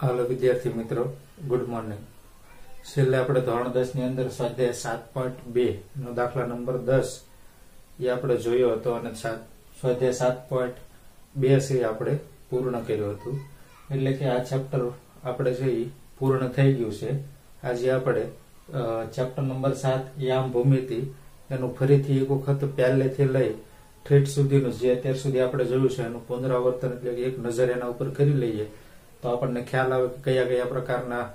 Hello विद्यार्थी मित्रों, good morning. छेल्ले आपणे धोरण 10 ની અંદર સ્વાધ્યાય 7.2 નો દાખલા નંબર 10 એ આપણે જોયો હતો અને સ્વાધ્યાય 7.2 છે આપણે પૂર્ણ કર્યો હતું। એટલે કે આ ચેપ્ટર આપણે જે પૂર્ણ થઈ ગયું છે। આજે આપણે ચેપ્ટર નંબર 7 યામ ભૂમિતિ એનું ફરીથી એક વખત પહેલેથી લઈ ઠેઠ સુધીનું જે અત્યાર સુધી આપણે જોયું છે એનું પુનરાવર્તન એટલે કે એક નજર એના ઉપર કરી લઈએ તો આપણને ખ્યાલ આવે કે કયા કયા પ્રકારના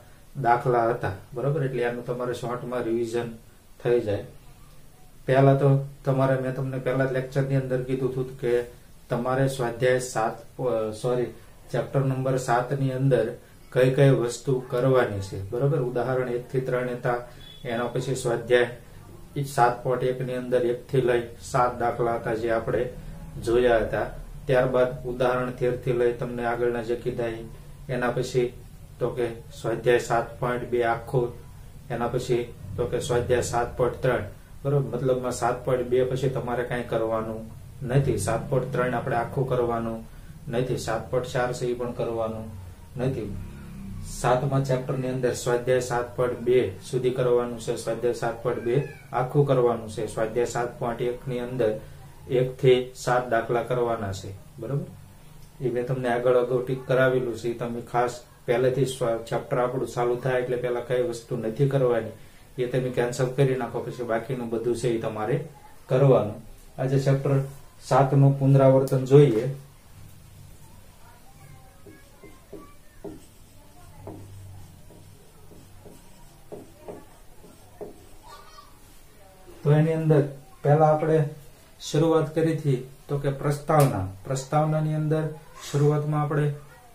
દાખલા હતા, બરાબર। એટલે આનું તમારે શોર્ટમાં રિવિઝન થઈ જાય। પહેલા તો તમારે મેં તમને પહેલા લેક્ચરની અંદર કીધું હતું કે તમારે સ્વાધ્યાય ચેપ્ટર નંબર 7 ની અંદર કઈ કઈ વસ્તુ કરવાની છે, બરાબર। ઉદાહરણ 1 થી 3 હતા, એના પછી સ્વાધ્યાય 7.1 ની અંદર 1 થી લઈ 7 દાખલા હતા જે આપણે જોયા હતા। ત્યારબાદ ઉદાહરણ 13 થી લઈ તમને આગળના જે કીધા એના પછી તો કે સ્વાધ્યાય 7.2 આખો, એના પછી તો કે સ્વાધ્યાય 7.3, બરોબર। મતલબમાં 7.2 પછી તમારે કઈ કરવાનું નથી, 7.3 આપણે આખું કરવાનું નથી, 7.4 છે એ પણ કરવાનું નથી। 7મા ચેપ્ટર ની અંદર સ્વાધ્યાય 7.2 સુધી કરવાનું છે, સ્વાધ્યાય 7.2 આખું કરવાનું છે। સ્વાધ્યાય 7.1 ની અંદર 1 થી 7 દાખલા કરવાના છે, બરોબર। એ મેં તમને આગળ અગાઉ ટીક કરાવેલું છે, તમે ખાસ પહેલેથી ચેપ્ટર આપણું ચાલુ થાય એટલે પહેલા કઈ વસ્તુ નથી કરવાની એ તમે કેન્સલ કરી નાખો, પછી બાકીનું બધું છે એ તમારે કરવાનું। આજે ચેપ્ટર 7 નું પુનરાવર્તન જોઈએ। તો એની અંદર પહેલા આપણે શરૂઆત કરી હતી તો કે પ્રસ્તાવનાની અંદર શરૂઆતમાં આપણે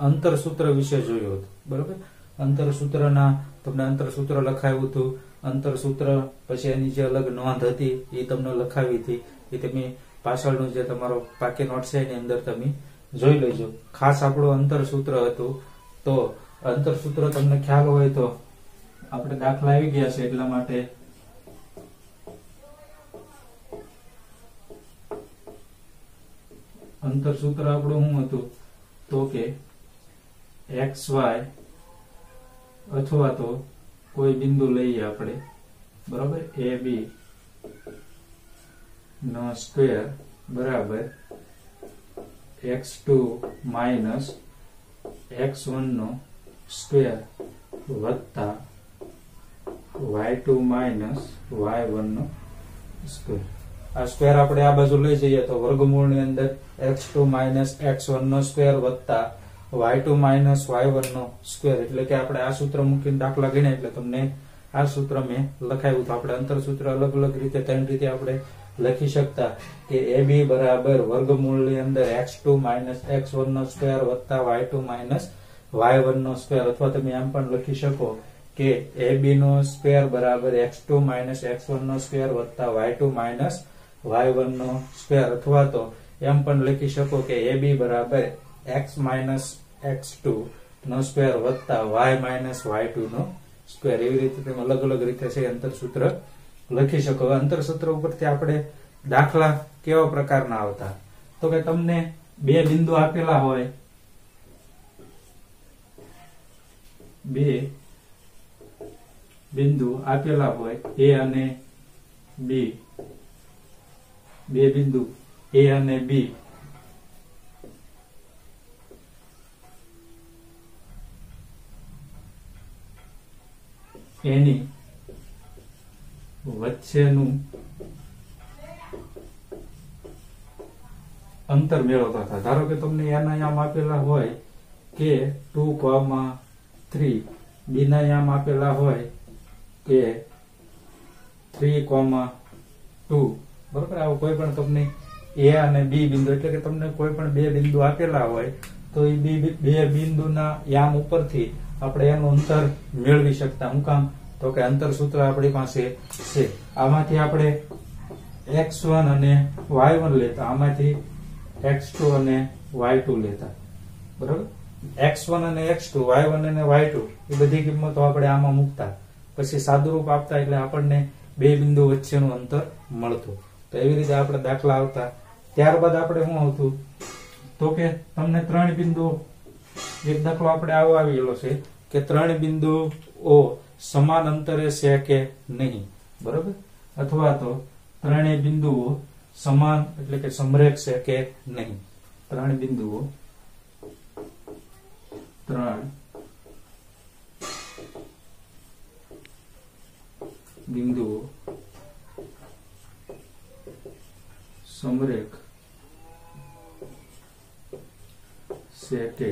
અંતરસૂત્ર વિશે જોયું હતું, બરોબર। અંતરસૂત્રના તમને અંતરસૂત્ર લખાવ્યું હતું, અંતરસૂત્ર પછી એની જે અલગ નોંધ હતી એ તમને લખાવી હતી, એ તમે પાછળનું જે તમારો પાકી નોટ છે એની અંદર તમે જોઈ લેજો। ખાસ આપણું અંતરસૂત્ર હતું, તો અંતરસૂત્ર તમને ખ્યાલ હોય તો આપણે દાખલા આવી ગયા છે એટલા માટે અંતરસૂત્ર આપણું શું હતું તો કે XY અથવા તો કોઈ બિંદુ લઈએ આપણે, બરાબર, AB નો સ્ક્વેર બરાબર x2 માઇનસ x1 નો સ્ક્વેર વત્તા y2 માઇનસ y1 નો સ્ક્વેર। આ સ્ક્વેર આપણે આ બાજુ લઈ જઈએ તો વર્ગમૂળની અંદર x2 માઇનસ x1 નો સ્ક્વેર વત્તા y2 માઇનસ y1 નો સ્ક્વેર, એટલે કે આપણે આ સૂત્ર મૂકીને દાખલા ગણ્યા એટલે તમને આ સૂત્ર મેં લખાવ્યું. તો આપણે અંતરસૂત્ર અલગ અલગ રીતે 3 રીતે આપણે લખી શકતા કે AB બરાબર વર્ગમૂળની અંદર x2 માઇનસ x1 નો સ્ક્વેર વત્તા y2 માઇનસ y1 નો સ્ક્વેર, અથવા તમે એમ પણ લખી શકો કે AB નો સ્ક્વેર બરાબર x2 માઇનસ x1 નો સ્ક્વેર વત્તા y2 માઇનસ y1 નો સ્ક્વેર, અથવા તો એમ પણ લખી શકો કે AB બરાબર x માઇનસ x2 નો સ્ક્વેર વત્તા y માઇનસ y2 નો સ્ક્વેર। એવી રીતે તમે અલગ અલગ રીતે છે અંતરસૂત્ર લખી શકો। અંતરસૂત્ર ઉપરથી આપણે દાખલા કેવા પ્રકારના આવતા તો કે તમને બે બિંદુ આપેલા હોય, બે બિંદુ આપેલા હોય A અને B, બે બિંદુ A અને B, એની વચ્ચેનું અંતર મેળવતા હતા। ધારો કે તમને એના યામ આપેલા હોય કે 2,3, બી ના યામ આપેલા હોય કે 3,2, બરોબર। આવું કોઈ પણ તમને A અને B બિંદુ એટલે કે તમને કોઈ પણ બે બિંદુ આપેલા હોય તો એ બે બિંદુના યામ ઉપરથી આપણે એનું અંતર મેળવી શકતા। શું કામ તો કે અંતરસૂત્ર આપણી પાસે છે। આમાંથી આપણે x1 અને y1 લેતા, આમાંથી x2 અને y2 લેતા, બરોબર। x1 અને x2, y1 અને y2 એ બધી કિંમતો આપણે આમાં મૂકતા, પછી સાદુરૂપ આપતા એટલે આપણને બે બિંદુ વચ્ચેનું અંતર મળતું। તો એવી રીતે આપણે દાખલા આવતા। ત્યારબાદ આપણે શું આવતું તો કે તમને 3 બિંદુ એક દાખલો આપણે આવો આવેલો છે કે 3 બિંદુઓ સમાન અંતરે છે કે નહીં, બરોબર, અથવા તો ત્રણેય બિંદુઓ સમાન એટલે કે સમરેખ છે કે નહીં. 3 બિંદુઓ સમરેખ છે કે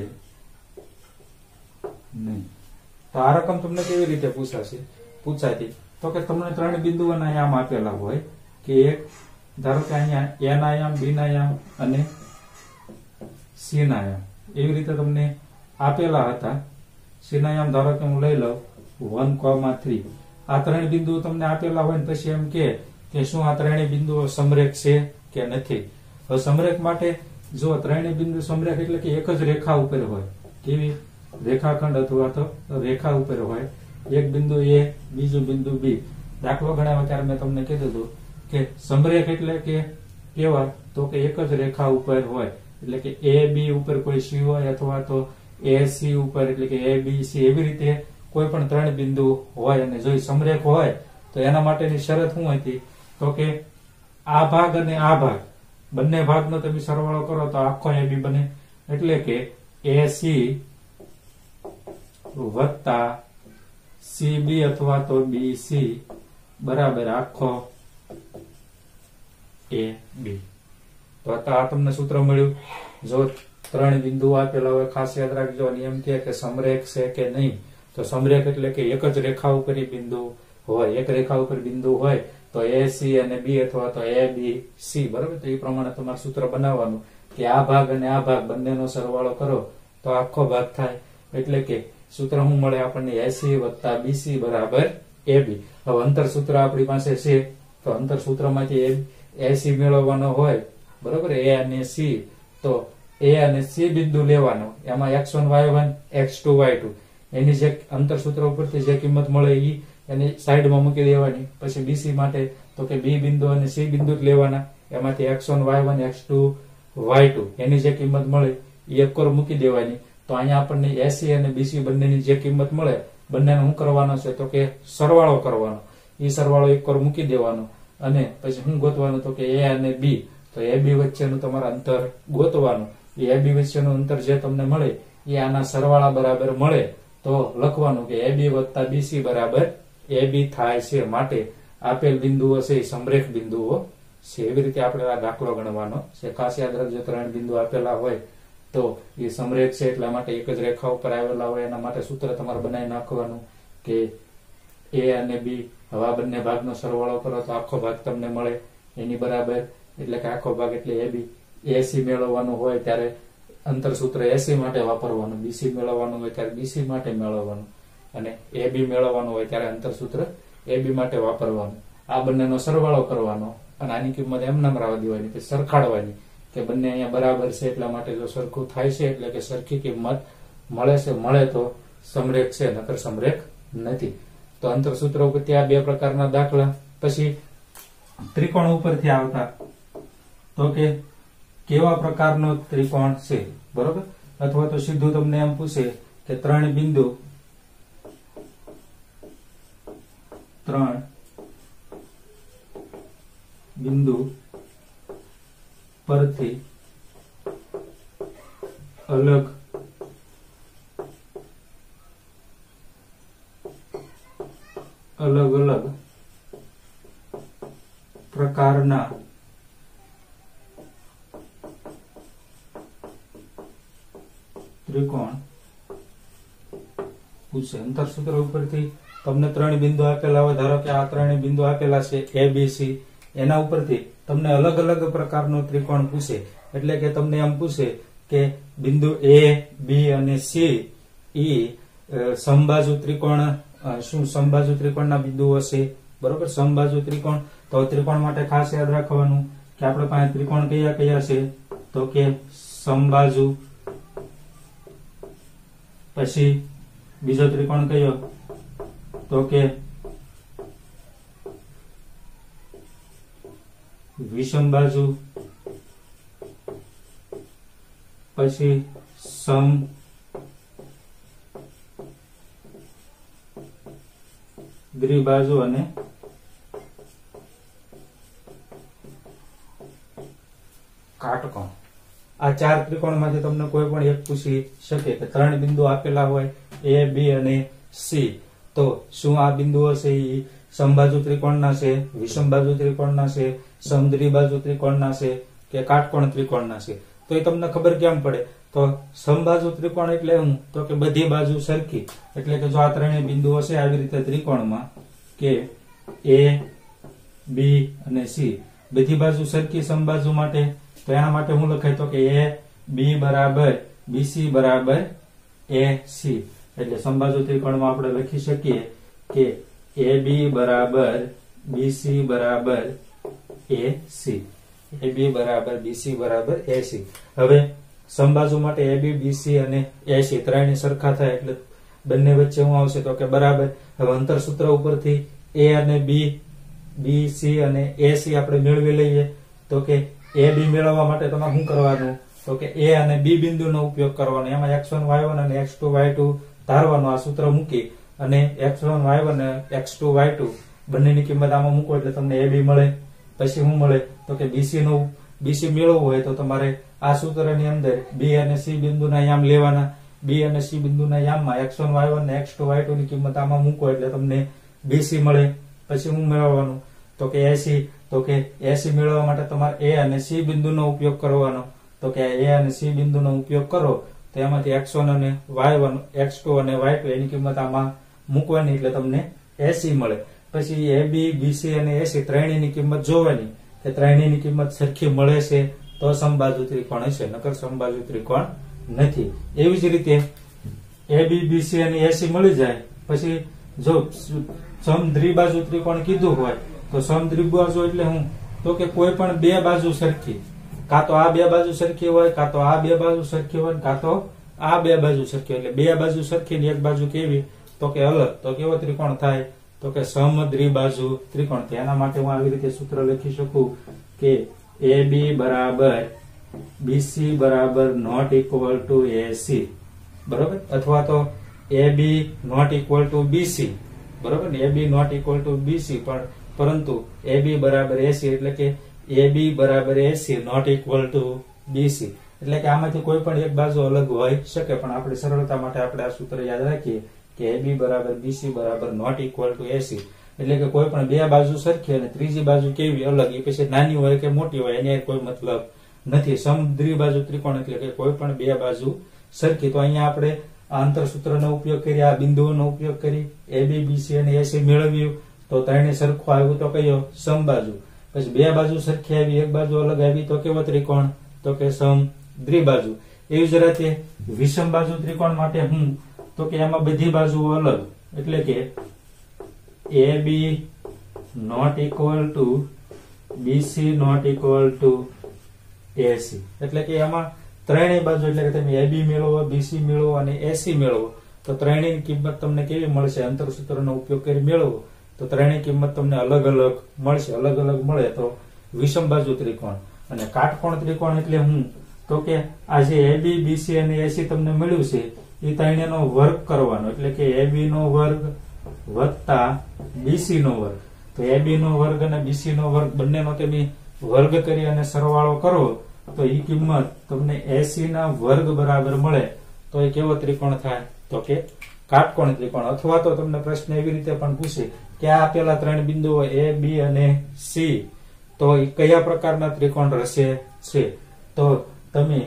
નહીં. તો આ રકમ તમને કેવી રીતે પૂછાતી, તો કે તમને 3 બિંદુઓના આયામ આપેલા હોય કે એક ધારો કે અહીંયા a ના આયામ, b ના આયામ અને c ના આયામ એવી રીતે તમને આપેલા હતા. c ના આયામ ધારો કે હું લઈ લઉં 1,3. આ 3 બિંદુઓ તમને આપેલા હોય ને પછી એમ કે શું આ ત્રણેય બિંદુઓ સમરેખ છે કે નથી. હવે સમરેખ માટે જો ત્રણેય બિંદુ સમરેખ એટલે કે એક જ રેખા ઉપર હોય, કેવી રેખાખંડ અથવા તો રેખા ઉપર હોય. એક બિંદુ a, બીજું બિંદુ b. દાખલો ગણાવ્યો ત્યારે મેં તમને કીધું હતું કે સમરેખ એટલે કે કેવા, તો કે એક જ રેખા ઉપર હોય, એટલે કે a b ઉપર કોઈ c હોય અથવા તો a c ઉપર એટલે કે a b c એવી રીતે કોઈ પણ 3 બિંદુ હોય. અને જો સમરેખ હોય તો એના માટેની શરત શું હતી, તો કે આ ભાગ અને આ ભાગ બંને ભાગનો તમે સરવાળો કરો તો આખો ab બને, એટલે કે ac વત્તા cb અથવા તો bc બરાબર આખો ab. તો આ તમને સૂત્ર મળ્યું. જો 3 બિંદુ આપેલા હોય, ખાસ યાદ રાખજો, નિયમ કે સમરેખ છે કે નહીં. તો સમરેખ એટલે કે એક જ રેખા ઉપર બિંદુ હોય, એક રેખા ઉપર બિંદુ હોય તો ac અને b અથવા તો a b c, બરાબર. તો એ પ્રમાણે તમારે સૂત્ર બનાવવાનું કે આ ભાગ અને આ ભાગ બંનેનો સરવાળો કરો તો આખો ભાગ થાય, એટલે કે સૂત્ર શું મળે આપણને, ac વત્તા bc બરાબર ab. હવે અંતર સૂત્ર આપણી પાસે છે તો અંતર સૂત્રમાંથી ac મેળવવાનો હોય, બરોબર, a અને c. તો a અને c બિંદુ લેવાનો, એમાં x1 y1 x2 y2 એની જે અંતર સૂત્ર ઉપરથી જે કિંમત મળે ઈ એની સાઈડમાં મૂકી દેવાની. પછી bc માટે તો કે b બિંદુ અને c બિંદુ જ લેવાના, એમાંથી x1 y1 x2 y2 એની જે કિંમત મળે એ એક કોર મૂકી દેવાની. તો અહીંયા આપણને ac અને bc બંનેની જે કિંમત મળે બંનેને શું કરવાનો છે, તો કે સરવાળો કરવાનો. એ સરવાળો એક કોર મૂકી દેવાનો અને પછી શું ગોતવાનું, તો કે a અને b. તો a b વચ્ચેનું તમારે અંતર ગોતવાનું. એ a b વચ્ચેનું અંતર જે તમને મળે એ આના સરવાળા બરાબર મળે તો લખવાનું કે ab વત્તા bc બરાબર ab થાય છે. માટે આપેલ બિંદુઓ છે એ સમરેખ બિંદુઓ છે. એવી રીતે આપણે આ દાખલો ગણવાનો છે. ખાસ યાદ રાખજો, 3 બિંદુ આપેલા હોય તો એ સમરેખ છે, એટલા માટે એક જ રેખા ઉપર આવેલા હોય એના માટે સૂત્ર તમારે બનાવી નાખવાનું કે a અને b. હવે આ બંને ભાગનો સરવાળો કરો તો આખો ભાગ તમને મળે એની બરાબર, એટલે કે આખો ભાગ એટલે ab. ac મેળવવાનું હોય ત્યારે અંતર સૂત્ર ac માટે વાપરવાનું, bc મેળવવાનું હોય ત્યારે bc માટે મેળવવાનું, અને ab મેળવવાનું હોય ત્યારે અંતર સૂત્ર ab માટે વાપરવાનું. આ બંનેનો સરવાળો કરવાનો અને આની કિંમત એમનામ રાવા દેવાની, કે સરખાડવાની કે બંને અહીંયા બરાબર છે, એટલા માટે જો સરખું થાય છે એટલે કે સરખી કિંમત મળે તો સમરેખ છે, નકર સમરેખ નથી. તો અંતર સૂત્ર ઉપરથી આ 2 પ્રકારના દાખલા. પછી ત્રિકોણ ઉપરથી આવતા તો કે કેવા પ્રકારનો ત્રિકોણ છે, બરોબર. અથવા તો સીધું તમને એમ પૂછે કે 3 બિંદુ પરથી અલગ અલગ પ્રકારના ત્રિકોણ પૂછે. અંતર સૂત્ર ઉપરથી તમને 3 બિંદુ આપેલા હોય, ધારો કે આ 3 બિંદુ આપેલા છે a b c, એના ઉપરથી તમને અલગ અલગ પ્રકારનો ત્રિકોણ પૂછે. એટલે કે તમને એમ પૂછે કે બિંદુ a b અને c એ સમબાજુ ત્રિકોણ, શું સમબાજુ ત્રિકોણના બિંદુઓ છે, બરોબર. સમબાજુ ત્રિકોણ, તો ત્રિકોણ માટે ખાસ યાદ રાખવાનું કે આપણે પાસે ત્રિકોણ કયા કયા છે, તો કે સમબાજુ. પછી બીજો ત્રિકોણ કયો, તો કે વિષમબાજુ. પછી સમદ્વિબાજુ અને કાટકોણ. આ 4 ત્રિકોણમાંથી તમને કોઈ પણ એક પૂછી શકે કે 3 બિંદુ આપેલા હોય A, B અને C, તો શું આ બિંદુઓ છે એ સમબાજુ ત્રિકોણના છે, વિષમબાજુ ત્રિકોણના છે, સમદ્વિબાજુ ત્રિકોણના છે કે કાટકોણ ત્રિકોણના છે? તો એ તમને ખબર કેમ પડે? તો સમબાજુ ત્રિકોણ એટલે શું? તો કે બધી બાજુ સરખી. એટલે કે જો આ ત્રણેય બિંદુઓ છે આવી રીતે ત્રિકોણમાં કે A, B અને C, બધી બાજુ સરખી સમબાજુ માટે, તો એના માટે હું લખાય તો કે A, B બરાબર BC બરાબર AC. એટલે સમબાજુ ત્રિકોણમાં આપણે લખી શકીએ કે AB બરાબર BC બરાબર AC. AB બરાબર BC બરાબર AC. હવે સમબાજુ માટે AB, BC અને AC ત્રણેય સરખા થાય એટલે બંને વચ્ચે શું આવશે તો કે બરાબર. હવે અંતર સૂત્ર ઉપરથી A અને B, BC અને AC આપણે મેળવી લઈએ. તો કે AB મેળવવા માટે તમારે શું કરવાનું? તો કે A અને B બિંદુનો ઉપયોગ કરવાનો. એમાં x1 y1 અને x2 y2 ધારવાનું. આ સૂત્ર મૂકી અને x1 y1 અને x2 y2 બંનેની કિંમત આમાં મૂકો એટલે તમને AB મળે. પછી શું મળે તો કે BC મેળવવું હોય તો તમારે આ સૂત્રની અંદર B અને C બિંદુના યામ લેવાના. B અને C બિંદુના યામમાં x1 y1 અને x2 y2 ની કિંમત આમાં મૂકો એટલે તમને BC મળે. પછી શું મેળવવાનું તો કે AC. તો કે AC મેળવવા માટે તમારે A અને C બિંદુનો ઉપયોગ કરવાનો. તો કે A અને C બિંદુનો ઉપયોગ કરો તો એમાંથી x1 અને y1, x2 અને y2 એની કિંમત આમાં મૂકવાની એટલે તમને AC મળે. પછી AB, BC અને AC ત્રણેયની કિંમત જોવાની કે ત્રણેયની કિંમત સરખી મળે છે તો સમબાજુ ત્રિકોણ હશે, નકર સમબાજુ ત્રિકોણ નથી. એવી જ રીતે AB, BC અને AC મળી જાય પછી જો સમદ્વિબાજુ ત્રિકોણ કીધું હોય તો સમદ્વિબાજુ એટલે શું તો કે કોઈ પણ બે બાજુ સરખી, કાં તો આ બે બાજુ સરખી હોય, કાં તો આ બે બાજુ સરખી હોય, કાં તો આ બે બાજુ સરખી. એટલે બે બાજુ સરખી ને એક બાજુ કેવી તો કે અલગ. તો કેવો ત્રિકોણ થાય તો કે સમદ્વિબાજુ ત્રિકોણ. એના માટે હું આવી રીતે સૂત્ર લખી શકું કે AB બરાબર BC બરાબર નોટ ઇક્વલ ટુ AC, બરોબર, અથવા તો AB not equal to BC, બરોબર ને, AB not equal to BC પરંતુ AB બરાબર AC એટલે કે AB બરાબર AC not equal to BC. એટલે કે આમાંથી કોઈ પણ એક બાજુ અલગ હોઈ શકે, પણ આપણે સરળતા માટે આપણે આ સૂત્ર યાદ રાખીએ કે AB બરાબર BC બરાબર નોટ ઇક્વલ ટુ AC. એટલે કે કોઈ પણ બે બાજુ સરખી અને ત્રીજી બાજુ કેવી અલગ, એ પછી નાની હોય કે મોટી હોય એની કોઈ મતલબ નથી. સમદ્વિબાજુ ત્રિકોણ એટલે કે કોઈ પણ બે બાજુ સરખી. તો અહીંયા આપણે આ અંતર સૂત્રનો ઉપયોગ કરી, આ બિંદુઓનો ઉપયોગ કરી AB, BC અને AC મેળવ્યું તો ત્રણે સરખું આવ્યું તો કયો સમબાજુ. પછી બે બાજુ સરખી આવી, એક બાજુ અલગ આવી તો કેવો ત્રિકોણ તો કે સમદ્વિબાજુ. એવી જ રીતે વિષમ બાજુ ત્રિકોણ માટે હું તો કે એમાં બધી બાજુઓ અલગ. એટલે કે AB not equal to BC not equal to AC. એટલે કે એમાં ત્રણેય બાજુ એટલે કે તમે AB મેળવો, BC મેળવો અને AC મેળવો તો ત્રણેયની કિંમત તમને કેવી મળશે? અંતર સૂત્રનો ઉપયોગ કરી મેળવો તો ત્રણેય કિંમત તમને અલગ અલગ મળશે. અલગ અલગ મળે તો વિષમ બાજુ ત્રિકોણ. અને કાટકોણ ત્રિકોણ એટલે હું તો કે આ જે AB, BC અને AC તમને મળ્યું છે એ ત્રણેયનો વર્ગ કરવાનો. એટલે કે AB નો વર્ગ વત્તા BC નો વર્ગ. તો AB નો વર્ગ અને BC નો વર્ગ બંનેનો તમે વર્ગ કરી અને સરવાળો કરો તો એ કિંમત તમને AC ના વર્ગ બરાબર મળે તો એ કેવો ત્રિકોણ થાય તો કે કાટકોણ ત્રિકોણ. અથવા તો તમને પ્રશ્ન એવી રીતે પણ પૂછે કે આ પેલા ત્રણ બિંદુઓ A, B અને C તો એ કયા પ્રકારના ત્રિકોણ રચે છે? તો તમે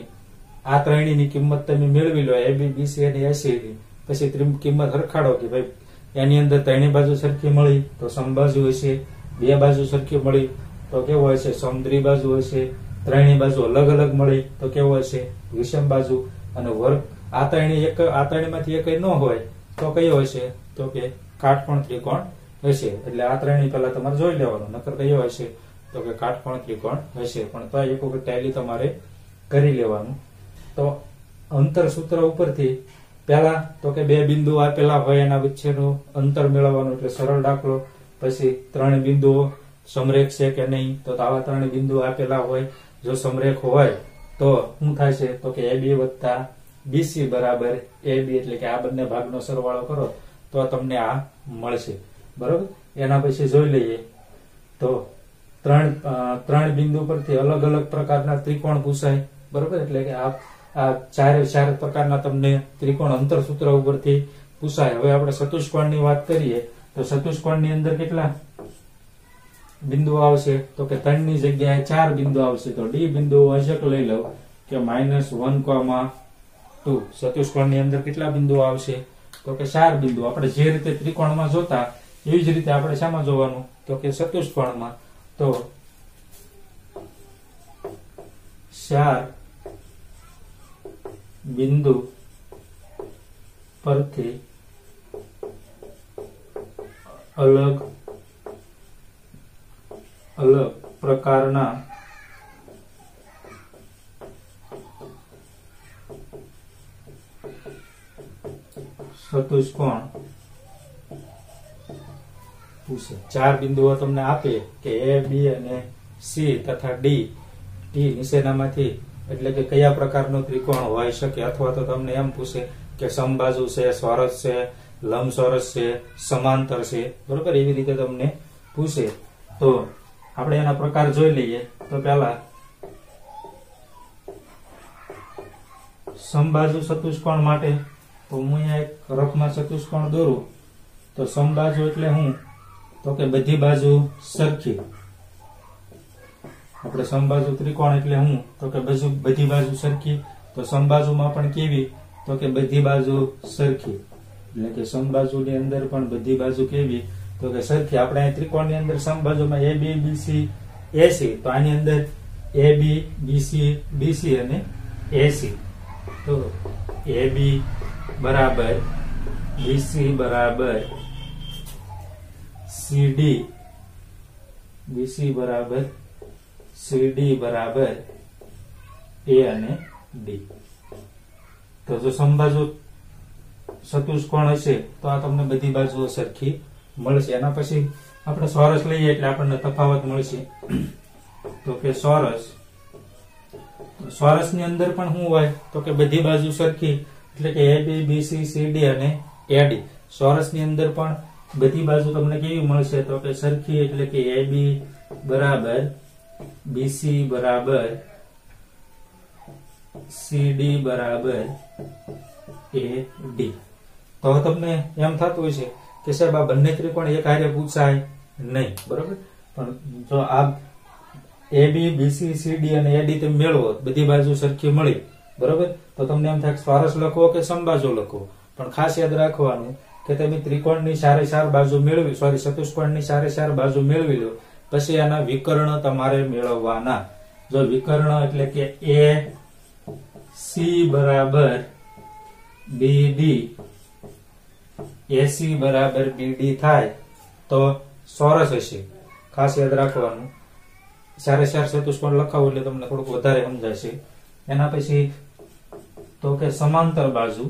આ ત્રણેયની કિંમત તમે મેળવી લો, AB, BC અને AC ની. પછી કિંમત હરખાડો કે ભાઈ એની અંદર ત્રણેય બાજુ સરખી મળી તો સમબાજુ હશે, બે બાજુ સરખી મળી તો કેવો હશે? સમદ્વિબાજુ હશે, ત્રણેય બાજુ અલગ અલગ મળી તો કેવો હશે? વિષમ બાજુ. અને વર્ગ આ ત્રણેયમાંથી એક ન હોય તો કયો હશે તો કે કાટકોણ ત્રિકોણ હશે. એટલે આ ત્રણેય પહેલા તમારે જોઈ લેવાનું, નકર કયો હશે તો કે કાટકોણ ત્રિકોણ હશે. પણ તો એક વખત ટેલી તમારે કરી લેવાનું. તો અંતર સૂત્ર ઉપરથી પહેલા તો કે બે બિંદુ આપેલા હોય એના વચ્ચેનું અંતર મેળવવાનું એટલે સરળ દાખલો. પછી ત્રણ બિંદુઓ સમરેખ છે કે નહીં, તો આવા ત્રણ બિંદુ આપેલા હોય, જો સમરેખ હોય તો શું થાય છે તો કે AB વત્તા BC બરાબર AB. એટલે કે આ બંને ભાગનો સરવાળો કરો તો તમને આ મળશે. બરોબર. એના પછી જોઈ લઈએ તો ત્રણ બિંદુ પરથી અલગ અલગ પ્રકારના ત્રિકોણ પૂછાય, બરોબર. એટલે કે આ ચારે ચાર પ્રકારના તમને ત્રિકોણ અંતર સૂત્ર ઉપરથી પૂછાય. હવે આપણે ચતુષ્કોણની વાત કરીએ તો ચતુષ્કોણની અંદર કેટલા બિંદુઓ આવશે? તો કે 3 ની જગ્યાએ 4 બિંદુ આવશે. તો ડી બિંદુ અંશક લઈ લઉં કે -1,2. ચતુષ્કોણની અંદર કેટલા બિંદુઓ આવશે? તો કે 4 બિંદુ. આપણે જે રીતે ત્રિકોણમાં જોતા એવી જ રીતે આપણે શામાં જોવાનું? તો કે ચતુષ્કોણમાં. તો 4 બિંદુ પરથી અલગ અલગ પ્રકારના ચતુષ્કોણ પૂછે. 4 બિંદુઓ તમને આપે કે A, B અને C તથા D નિશેનામાંથી એટલે કે કયા પ્રકારનો ત્રિકોણ હોઈ શકે, અથવા તો તમને એમ પૂછે કે સમબાજુ છે, ચોરસ છે, લંબચોરસ છે, સમાંતર છે, બરોબર. એવી રીતે તમને પૂછે. તો આપણે એના પ્રકાર જોઈ લઈએ. તો પહેલા સમબાજુ ચતુષ્કોણ માટે તો હું અહીંયા એક રફમાં ચતુષ્કોણ દોરું. તો સમબાજુ એટલે હું? તો કે બધી બાજુ સરખી. આપણે સમબાજુ ત્રિકોણ એટલે હું? તો કે બધી બાજુ સરખી. તો સમબાજુમાં પણ કેવી? તો કે બધી બાજુ સરખી. એટલે કે સમબાજુની અંદર પણ બધી બાજુ કેવી? તો કે સરખી. આપણે અહીં ત્રિકોણની અંદર સમબાજુમાં AB, BC, AC. તો આની અંદર AB, BC, DC અને AC. તો AB બરાબર BC બરાબર CD, BC બરાબર CD બરાબર A અને D. તો જો સમબાજુ ચતુષ્કોણ હશે તો આ તમને બધી બાજુઓ સરખી મળશે. એના પછી આપણે ચોરસ લઈએ એટલે આપણને તફાવત મળશે. તો કે ચોરસની અંદર પણ શું હોય? તો કે બધી બાજુ સરખી. એટલે કે AB, BC, CD અને AD. ચોરસની અંદર પણ બધી બાજુ તમને કેવી મળશે? તો કે સરખી. એટલે કે AB બરાબર BC બરાબર CD બરાબર AD. તો તમને એમ થતું હોય છે કે સાહેબ આ બંને ત્રિકોણ એક હારે પૂછાય નહીં, બરોબર. પણ જો આ AB, BC, CD અને AD તમે મેળવો, બધી બાજુ સરખી મળી, બરોબર. તો તમને એમ થાય ચોરસ લખવો કે સમબાજુ લખવો. પણ ખાસ યાદ રાખવાનું કે તમે ત્રિકોણની ચારે ચાર બાજુ મેળવી, ચતુષ્કોણની ચારે ચાર બાજુ મેળવી લો, પછી આના વિકર્ણ તમારે મેળવવાના. જો વિકર્ણ એટલે કે AC બરાબર BD, AC બરાબર BD થાય તો ચોરસ હશે. ખાસ યાદ રાખવાનું. ચારે ચાર ચતુષ્કોણ લખાવું એટલે તમને થોડુંક વધારે સમજાશે. એના પછી તો કે સમાંતર બાજુ.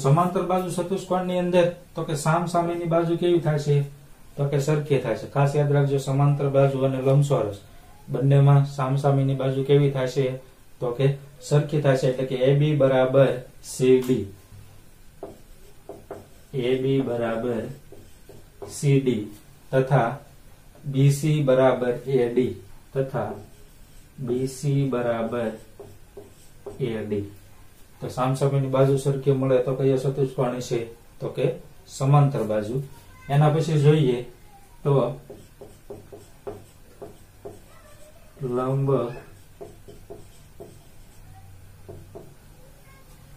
સમાંતર બાજુ ચતુષ્કોણની અંદર તો કે સામસામેની બાજુ કેવી થશે? તો કે સરખી થશે. ખાસ યાદ રાખજો, સમાંતર બાજુ અને લંબચોરસ બંનેમાં સામસામેની બાજુ કેવી થશે? તો કે સરખી થશે. એટલે કે AB બરાબર CD, AB બરાબર CD તથા BC બરાબર AD તથા BC બરાબર AD. તો સામસામેની બાજુ સરખી મળે તો કયા ચતુષ્કોણ છે? તો કે સમાંતર બાજુ. એના પછી જોઈએ તો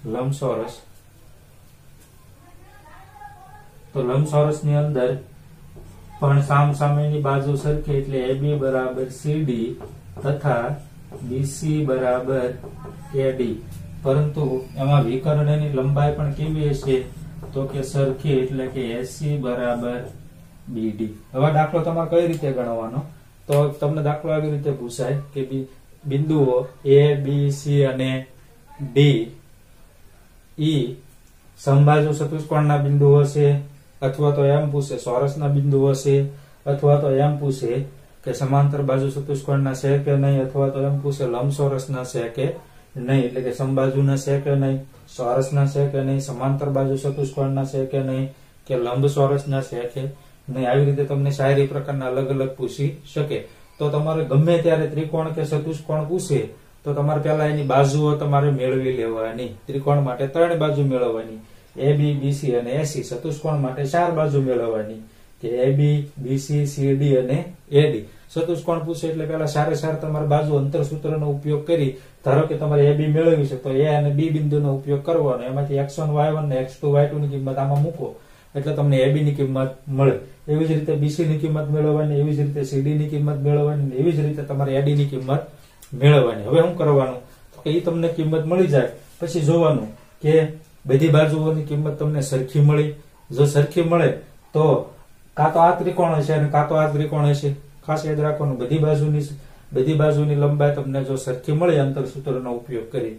લંબચોરસ. તો લંબચોરસની અંદર પણ સામસામેની બાજુ સરખી. એટલે AB બરાબર CD તથા BC બરાબર AD. પરંતુ એમાં વિકર્ણની લંબાઈ પણ કેવી હશે? તો કે સરખી. એટલે કે AC બરાબર BD. હવે દાખલો તમારે કઈ રીતે ગણવાનો? તો તમને દાખલો આવી રીતે પૂછાય કે બિંદુઓ A, B, C અને D E સમબાજુ ચતુષ્કોણના બિંદુઓ છે, અથવા તો એમ પૂછે ચોરસના બિંદુઓ છે, અથવા તો એમ પૂછે કે સમાંતર બાજુ ચતુષ્કોણના છે કે નહીં, અથવા તો એમ પૂછે લંબચોરસના છે કે નહીં, એટલે કે સમબાજુના છે કે નહીં, ચોરસના છે કે નહીં, સમાંતર બાજુ ચતુષ્કોણના છે કે નહીં, કે લંબ ચોરસના છે કે નહીં. આવી રીતે તમને શાયરી પ્રકારના અલગ અલગ પૂછી શકે. તો તમારે ગમે ત્યારે ત્રિકોણ કે ચતુષ્કોણ પૂછે તો તમારે પહેલા એની બાજુઓ તમારે મેળવી લેવાની. ત્રિકોણ માટે 3 બાજુ મેળવવાની, AB, BC અને AC. ચતુષ્કોણ માટે 4 બાજુ મેળવવાની, કે AB, BC, CD અને AD. ચતુષ્કોણ પૂછે એટલે પેલા 4 તમારે બાજુ અંતર સૂત્રનો ઉપયોગ કરી, ધારો કે તમારે AB મેળવી છે તો A અને B બિંદુનો ઉપયોગ કરવાનો, એમાંથી x1 y1 ને x2 y2 ની કિંમત આમાં મૂકો એટલે તમને AB ની કિંમત મળે. એવી જ રીતે BC ની કિંમત મેળવવાની, એવી જ રીતે CD ની કિંમત મેળવવાની, એવી જ રીતે તમારે AD ની કિંમત મેળવવાની. હવે શું કરવાનું તો કે એ તમને કિંમત મળી જાય પછી જોવાનું કે બધી બાજુઓની કિંમત તમને સરખી મળી. જો સરખી મળે તો કાં તો આ ત્રિકોણ હશે અને કાં તો આ ત્રિકોણ હશે. ખાસ યાદ રાખવાનું, બધી બાજુની લંબાઈ તમને જો સરખી મળે અંતર સૂત્રનો ઉપયોગ કરી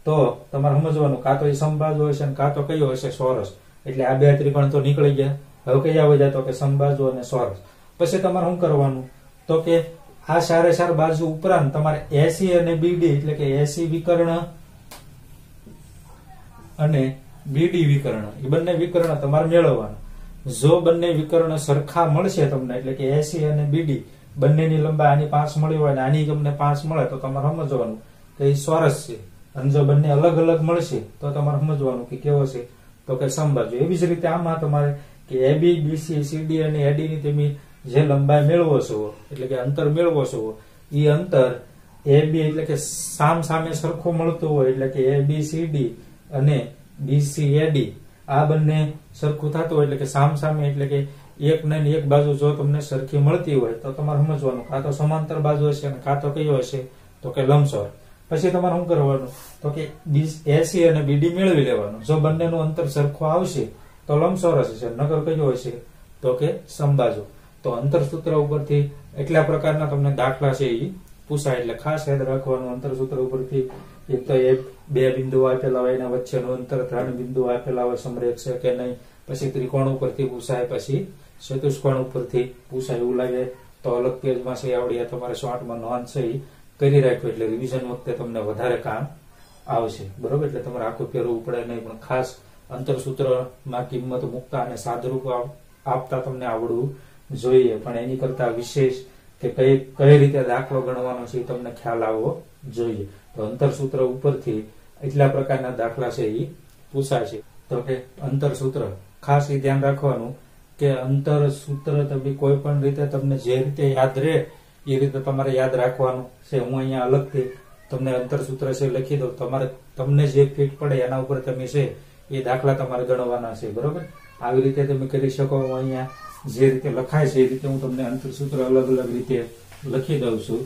તો તમારે સમજવાનું કાં તો એ સમબાજુ હશે અને કાં તો કયો હશે, ચોરસ. એટલે આ 2 ત્રિકોણ તો નીકળી ગયા. હવે કયા વધ્યા તો કે સમબાજુ અને ચોરસ. પછી તમારે શું કરવાનું તો કે આ 4 બાજુ ઉપરાંત તમારે AC અને BD એટલે કે AC વિકર્ણ અને BD વિકર્ણ, એ બંને વિકર્ણ તમારે મેળવવાના. જો બંને વિકર્ણ સરખા મળશે તમને, એટલે કે AC અને BD બંનેની લંબાઈ આની 5 મળી હોય અને આની તમને 5 મળે તો તમારે સમજવાનું કે એ ચોરસ છે. અને જો બંને અલગ અલગ મળશે તો તમારે સમજવાનું કે કેવો છે તો કે સમબાજુ. એવી જ રીતે આમાં તમારે કે AB, BC, CD અને AD ની તમે જે લંબાઈ મેળવો છો એટલે કે અંતર મેળવો છો, એ અંતર AB એટલે કે સામે સરખું મળતું હોય એટલે કે ABCD અને BCAD આ બંને સરખું થતું હોય એટલે કે સામે એટલે કે એક ને એક બાજુ જો તમને સરખી મળતી હોય તો તમારે સમજવાનું કાં તો સમાંતર બાજુ હશે અને કાં તો કયો હશે તો કે લંબચોરસ. પછી તમારે શું કરવાનું તો કે AC અને BD મેળવી લેવાનું. જો બંનેનું અંતર સરખું આવશે તો લંબચોરસ હશે, નકર કયો હશે તો કે સમબાજુ. તો અંતર સૂત્ર ઉપરથી એટલા પ્રકારના તમને દાખલા છે એ પૂછાય. એટલે ખાસ યાદ રાખવાનું, અંતર સૂત્ર ઉપરથી એક તો એ 2 બિંદુઓ આપેલા હોય એના વચ્ચેનું અંતર, 3 બિંદુઓ આપેલા હોય સમરેખ છે કે નહીં, પછી ત્રિકોણ ઉપરથી પૂછાય, પછી ચતુષ્કોણ ઉપરથી પૂછાય. એવું લાગે તો અલગ પેજમાં છે આવડી તમારે શોર્ટમાં નોંધ છે એ કરી રાખો એટલે રિવિઝન વખતે તમને વધારે કામ આવશે. બરોબર, એટલે તમારે આખું ફેરવવું પડે નહીં, પણ ખાસ અંતર સૂત્રમાં કિંમત મૂકતા અને સાદરૂપ આપતા તમને આવડવું જોઈએ. પણ એની કરતા વિશેષ કે કઈ રીતે દાખલો ગણવાનો છે એ તમને ખ્યાલ આવવો જોઈએ. તો અંતર સૂત્ર ઉપરથી એટલા પ્રકારના દાખલા છે એ પૂછાય છે. તો કે અંતર સૂત્ર ખાસ એ ધ્યાન રાખવાનું કે અંતર સૂત્ર તમે કોઈ પણ રીતે તમને જે રીતે યાદ રહે એ રીતે તમારે યાદ રાખવાનું છે. હું અહીંયા અલગથી તમને અંતર સૂત્ર છે લખી દઉં, તમને જે ફિટ પડે એના ઉપર તમે છે એ દાખલા તમારે ગણવાના છે. બરોબર, આવી રીતે તમે કરી શકો. અહીંયા જે રીતે લખાય છે એ રીતે હું તમને અંતર સૂત્ર અલગ અલગ રીતે લખી દઉં છું.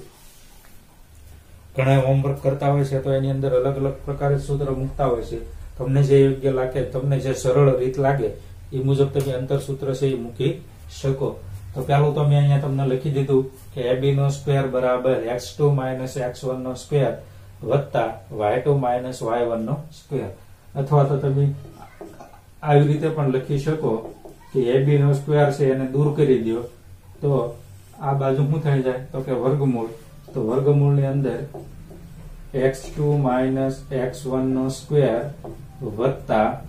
ઘણા હોમવર્ક કરતા હોય છે તો એની અંદર અલગ અલગ પ્રકારે સૂત્ર મૂકતા હોય છે. તમને જે યોગ્ય લાગે, તમને જે સરળ રીત લાગે એ મુજબ તમે અંતર સૂત્ર છે એ મૂકી શકો. તો પેલું તો મેં અહીંયા તમને લખી દીધું કે AB નો સ્ક્વેર બરાબર x2 - x1 નો સ્ક્વેર વત્તા y2 - y1 નો સ્ક્વેર. અથવા તો તમે આવી રીતે પણ લખી શકો કે AB નો સ્ક્વેર છે એને દૂર કરી દો તો આ બાજુ શું થઈ જાય તો કે વર્ગમૂળ. તો વર્ગમૂળની અંદર x2 - x1 નો સ્ક્વેર વત્તા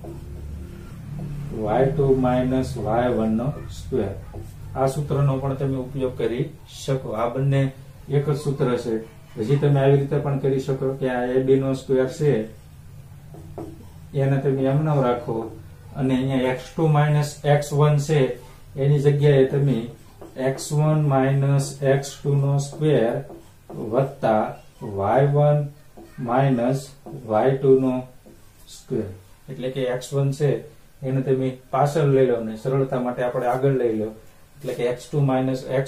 y2 - y1 નો સ્ક્વેર. આ સૂત્રનો પણ તમે ઉપયોગ કરી શકો. આ બંને એક જ સૂત્ર છે. હજી તમે આવી રીતે પણ કરી શકો કે આ AB નો સ્ક્વેર છે એને તમે એમ ન રાખો અને અહીંયા x2 - x1 છે એની જગ્યાએ તમે x1 - x2 નો સ્ક્વેર વત્તા y1 - y2 નો સ્ક્વેર. એટલે કે x1 છે એને તમે પાછળ લઈ લો ને સરળતા માટે આપણે આગળ લઈ લો. એટલે કે x1 -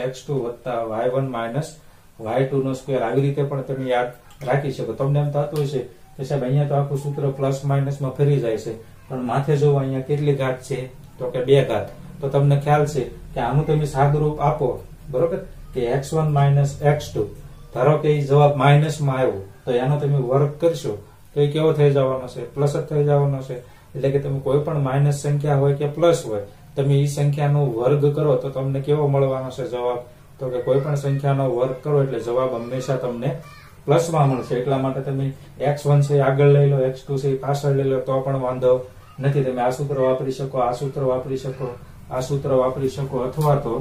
x2 વત્તા y1 - y2 નો સ્ક્વેર. આવી રીતે પણ તમે યાદ રાખી શકો. તમને એમ થતું હશે કે સાહેબ અહીંયા તો આખું સૂત્ર પ્લસ માઇનસ માં ફરી જાય છે, પણ માથે જોવો અહીંયા કેટલી ઘાત છે તો કે 2 ઘાત. તો તમને ખ્યાલ છે કે આનું તમે સાદુરૂપ આપો. બરોબર, કે x1 - x2. ધારો કે એ જવાબ માઇનસ માં આવ્યો તો એનો તમે વર્ગ કરશો તો એ કેવો થઈ જવાનો છે? પ્લસ જ થઈ જવાનો છે. એટલે કે તમે કોઈ પણ માઇનસ સંખ્યા હોય કે પ્લસ હોય તમે એ સંખ્યાનો વર્ગ કરો તો તમને કેવો મળવાનો છે જવાબ? તો કે કોઈ પણ સંખ્યાનો વર્ગ કરો એટલે જવાબ હંમેશા તમને પ્લસમાં મળશે. એટલા માટે તમે x1 છે આગળ લઈ લો, x2 છે પાછળ લઈ લો તો પણ વાંધો નથી. તમે આ સૂત્ર વાપરી શકો, આ સૂત્ર વાપરી શકો, આ સૂત્ર વાપરી શકો, અથવા તો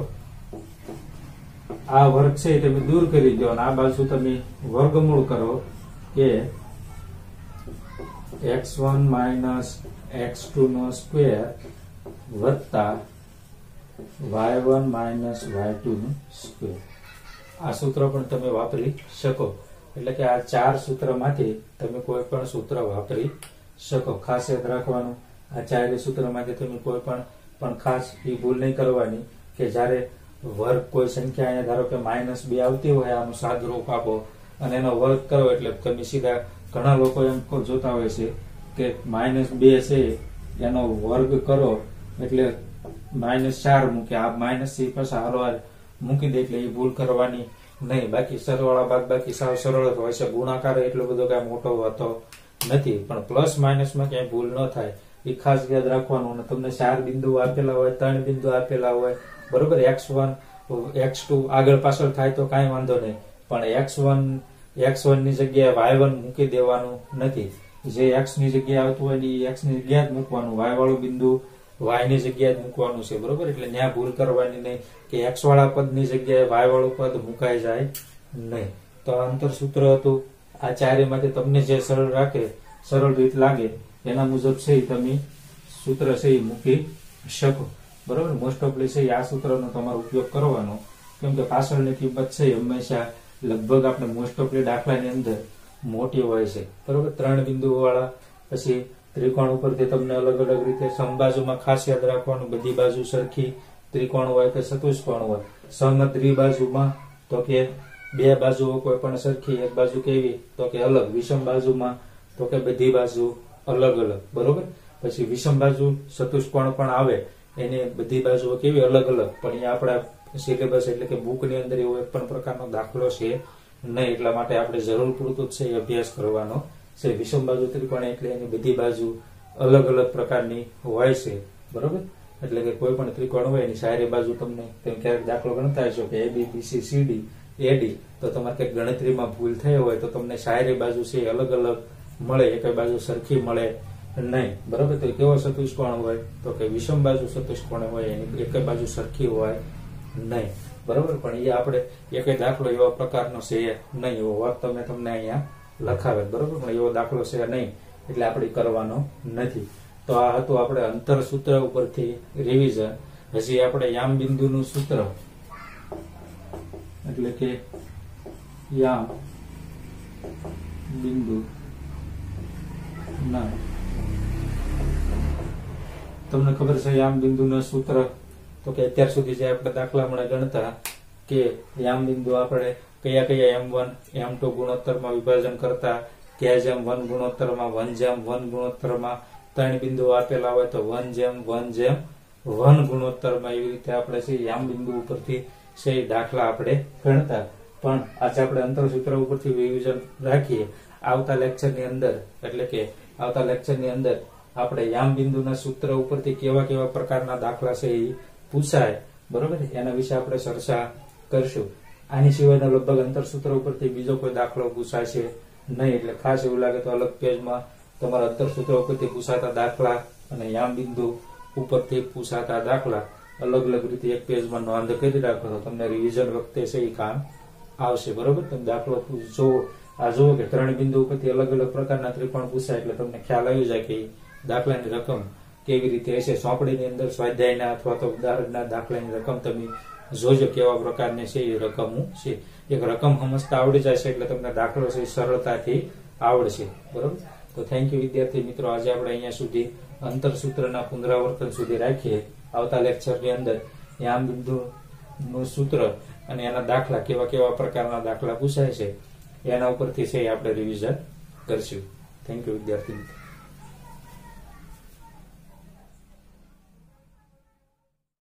આ વર્ગ છે તમે દૂર કરી દો અને આ બાજુ તમે વર્ગમૂળ કરો કે x1 માઇનસ x2 નો સ્ક્વેર વત્તા y1 માઇનસ y2 નો સ્ક્વેર. આ સૂત્ર પણ તમે વાપરી શકો. એટલે કે આ 4 સૂત્રમાંથી તમે કોઈ પણ સૂત્ર વાપરી શકો. ખાસ યાદ રાખવાનું, આ 4 સૂત્રમાંથી તમે કોઈ પણ ખાસ એ ભૂલ નહીં કરવાની કે જ્યારે વર્ગ કોઈ સંખ્યા અહીંયા ધારો કે -2 આવતી હોય, આનું સાદુરૂપ આપો અને એનો વર્ગ કરો એટલે તમે સીધા ઘણા લોકો એમ જોતા હોય છે કે -2 છે એનો વર્ગ કરો એટલે -4 મૂકે, આ માઇનસ થી પાછા હરવાર મૂકી દે, એટલે એ ભૂલ કરવાની નહીં. બાકી સરવાળા બાદ બાકી સાવ સરળ જ હોય છે. ગુણાકાર એટલો બધો કઈ મોટો હોતો નથી, પણ પ્લસ માઇનસમાં ક્યાંય ભૂલ ન થાય એ ખાસ યાદ રાખવાનું. અને તમને 4 બિંદુ આપેલા હોય, 3 બિંદુ આપેલા હોય, બરોબર, x1 x2 આગળ પાછળ થાય તો કાંઈ વાંધો નહીં, પણ x1 ની જગ્યાએ y1 મૂકી દેવાનું નથી. જે x ની જગ્યાએ આવતું હોય એ x ની જગ્યાએ જ મૂકવાનું, y વાળું બિંદુ y ની જગ્યાએ જ મૂકવાનું છે, બરોબર. એટલે ત્યાં ભૂલ કરવાની નહીં કે x વાળા પદ ની જગ્યાએ y વાળું પદ મુકાઈ જાય નહીં. તો આ અંતર સૂત્ર હતું. આ 4 માંથી તમને જે સરળ રાખે, સરળ રીત લાગે એના મુજબ છે તમે સૂત્ર છે એ મૂકી શકો, બરોબર. મોસ્ટ ઓફલી છે આ સૂત્રનો તમારો ઉપયોગ કરવાનો, કેમ કે પાછળની કિંમત છે હંમેશા લગભગ આપણે મોસ્ટ ઓફલી દાખલાની અંદર મોટી હોય છે, બરોબર. 3 બિંદુ વાળા પછી ત્રિકોણ ઉપરથી તમને અલગ અલગ રીતે સમબાજુમાં ખાસ યાદ રાખવાનું, બધી બાજુ સરખી ત્રિકોણ હોય કે ચતુષ્કોણ હોય. સમદ્વિ બાજુમાં તો કે 2 બાજુઓ કોઈ પણ સરખી, એક બાજુ કેવી તો કે અલગ. વિષમ બાજુમાં તો કે બધી બાજુ અલગ અલગ, બરોબર. પછી વિષમ બાજુ ચતુષ્કોણ પણ આવે, એની બધી બાજુઓ કેવી અલગ અલગ. પણ એ આપણા સિલેબસ એટલે કે બુક ની અંદર એવો એક પણ પ્રકારનો દાખલો છે નહીં. એટલા માટે આપણે જરૂર પૂરતું જ છે એ અભ્યાસ કરવાનો છે. વિષમ બાજુ ત્રિકોણ એટલે એની બધી બાજુ અલગ અલગ પ્રકારની હોય છે, બરોબર. એટલે કે કોઈ પણ ત્રિકોણ હોય એની ચારે બાજુ તમને ક્યારેક દાખલો ગણતા હશો કે AB BC CD AD, તો તમારે કંઈક ગણતરીમાં ભૂલ થઈ હોય તો તમને ચારે બાજુ છે અલગ અલગ મળે, એક બાજુ સરખી મળે નહીં, બરોબર. તો કેવો ચતુષ્કોણ હોય તો કે વિષમ બાજુ ચતુષ્કોણ હોય, એની એક બાજુ સરખી હોય નહીં, બરોબર. પણ એ આપણે એક દાખલો એવા પ્રકારનો છે નહીં, એવો વર્ક તમને અહીંયા લખાવે, બરોબર. પણ એવો દાખલો છે નહીં એટલે આપણે કરવાનો નથી. તો આ હતું આપણે અંતર સૂત્ર ઉપરથી રિવિઝન. હજી આપણે યામ બિંદુનું સૂત્ર એટલે કે યામ બિંદુ ના, તમને ખબર છે યામ બિંદુનું સૂત્ર તો કે અત્યાર સુધી જે આપણે દાખલા મળે ગણતા કે યામ બિંદુ આપણે કયા કયા M1 M2 ગુણોત્તરમાં વિભાજન કરતા, ત્યાં જેમ 1 ગુણોત્તરમાં 1:1 ગુણોત્તરમાં 3 બિંદુ આપેલા હોય તો 1:1 ગુણોત્તરમાં એવી રીતે આપણે છે યામ બિંદુ ઉપરથી છે દાખલા આપણે ગણતા. પણ આજે આપણે અંતર સૂત્ર ઉપરથી રિવિઝન રાખીએ. આવતા લેક્ચરની અંદર એટલે કે આવતા લેક્ચરની અંદર આપણે યામ બિંદુના સૂત્ર ઉપરથી કેવા કેવા પ્રકારના દાખલા છે એ પૂછાય, બરોબર, એના વિશે આપણે ચર્ચા કરશું. આની સિવાયના લગભગ અંતર સૂત્ર ઉપરથી બીજો કોઈ દાખલો પૂછાશે નહીં. એટલે ખાસ એવું લાગે તો અલગ પેજમાં તમારા અંતર સૂત્ર ઉપરથી પૂછાતા દાખલા અને યામ બિંદુ ઉપરથી પૂછાતા દાખલા અલગ અલગ રીતે એક પેજમાં નોંધ કરી રાખો તો તમને રિવિઝન વખતે છે એ કામ આવશે, બરોબર. તમે દાખલો જોવો, આ જુઓ કે 3 બિંદુ ઉપરથી અલગ અલગ પ્રકારના ત્રિકોણ પૂછાય એટલે તમને ખ્યાલ આવી જાય કે દાખલાની રકમ કેવી રીતે હશે. સોંપડીની અંદર સ્વાધ્યાયના અથવા તો ઉદાહરણના દાખલાની રકમ તમે જોજો કેવા પ્રકારની છે એ રકમો છે. એક રકમ સમજતા આવડી જશે એટલે તમને દાખલો છે સરળતાથી આવડશે, બરોબર. તો થેન્ક યુ વિદ્યાર્થી મિત્રો. આજે આપણે અહીંયા સુધી અંતર સૂત્રના પુનરાવર્તન સુધી રાખીએ. આવતા લેક્ચરની અંદર યામ બિંદુનું સૂત્ર અને એના દાખલા કેવા કેવા પ્રકારના દાખલા પૂછાય છે એના ઉપરથી છે આપણે રિવિઝન કરશું. થેન્ક યુ વિદ્યાર્થી મિત્રો.